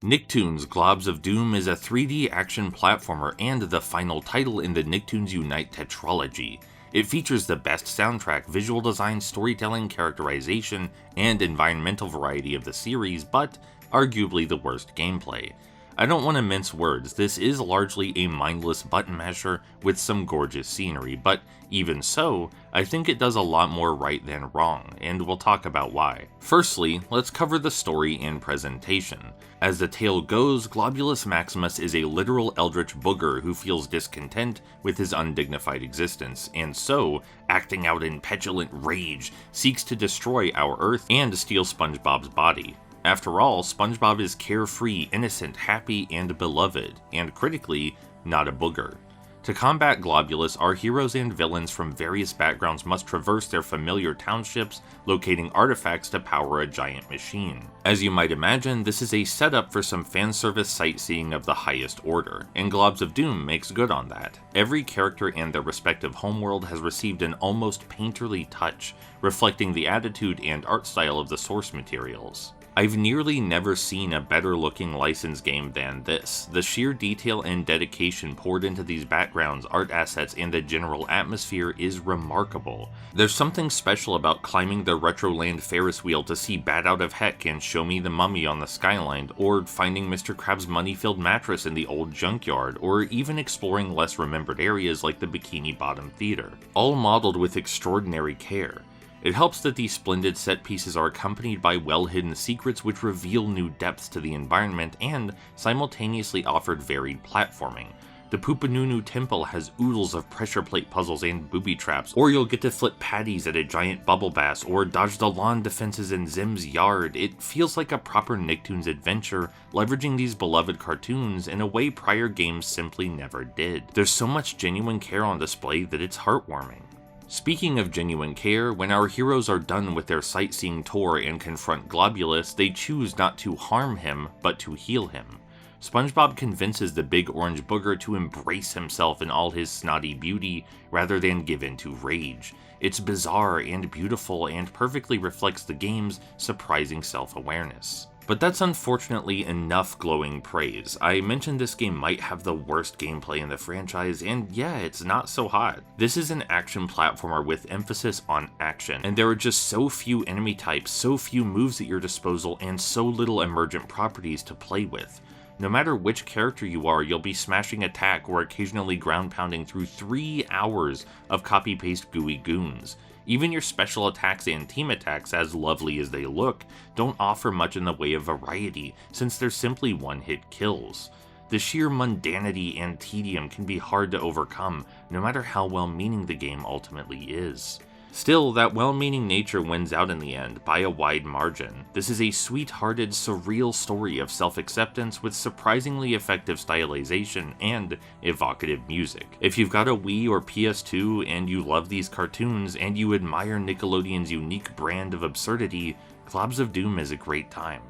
Nicktoons Globs of Doom is a 3D action platformer and the final title in the Nicktoons Unite tetralogy. It features the best soundtrack, visual design, storytelling, characterization, and environmental variety of the series, but arguably the worst gameplay. I don't want to mince words, this is largely a mindless button masher with some gorgeous scenery, but even so, I think it does a lot more right than wrong, and we'll talk about why. Firstly, let's cover the story and presentation. As the tale goes, Globulus Maximus is a literal eldritch booger who feels discontent with his undignified existence, and so, acting out in petulant rage, seeks to destroy our Earth and steal SpongeBob's body. After all, SpongeBob is carefree, innocent, happy, and beloved, and critically, not a booger. To combat Globulus, our heroes and villains from various backgrounds must traverse their familiar townships, locating artifacts to power a giant machine. As you might imagine, this is a setup for some fanservice sightseeing of the highest order, and Globs of Doom makes good on that. Every character and their respective homeworld has received an almost painterly touch, reflecting the attitude and art style of the source materials. I've nearly never seen a better looking licensed game than this. The sheer detail and dedication poured into these backgrounds, art assets, and the general atmosphere is remarkable. There's something special about climbing the Retroland Ferris wheel to see Bat Out of Heck and Show Me the Mummy on the skyline, or finding Mr. Krabs' money-filled mattress in the old junkyard, or even exploring less remembered areas like the Bikini Bottom Theater, all modeled with extraordinary care. It helps that these splendid set pieces are accompanied by well-hidden secrets which reveal new depths to the environment and simultaneously offered varied platforming. The Poopanunu Temple has oodles of pressure plate puzzles and booby traps, or you'll get to flip patties at a giant bubble bass, or dodge the lawn defenses in Zim's yard. It feels like a proper Nicktoons adventure, leveraging these beloved cartoons in a way prior games simply never did. There's so much genuine care on display that it's heartwarming. Speaking of genuine care, when our heroes are done with their sightseeing tour and confront Globulus, they choose not to harm him, but to heal him. SpongeBob convinces the big orange booger to embrace himself in all his snotty beauty, rather than give in to rage. It's bizarre and beautiful and perfectly reflects the game's surprising self-awareness. But that's unfortunately enough glowing praise. I mentioned this game might have the worst gameplay in the franchise, and yeah, it's not so hot. This is an action platformer with emphasis on action, and there are just so few enemy types, so few moves at your disposal, and so little emergent properties to play with. No matter which character you are, you'll be smashing attack or occasionally ground pounding through 3 hours of copy-paste gooey goons. Even your special attacks and team attacks, as lovely as they look, don't offer much in the way of variety, since they're simply one-hit kills. The sheer mundanity and tedium can be hard to overcome, no matter how well-meaning the game ultimately is. Still, that well-meaning nature wins out in the end, by a wide margin. This is a sweet-hearted, surreal story of self-acceptance with surprisingly effective stylization and evocative music. If you've got a Wii or PS2 and you love these cartoons and you admire Nickelodeon's unique brand of absurdity, Globs of Doom is a great time.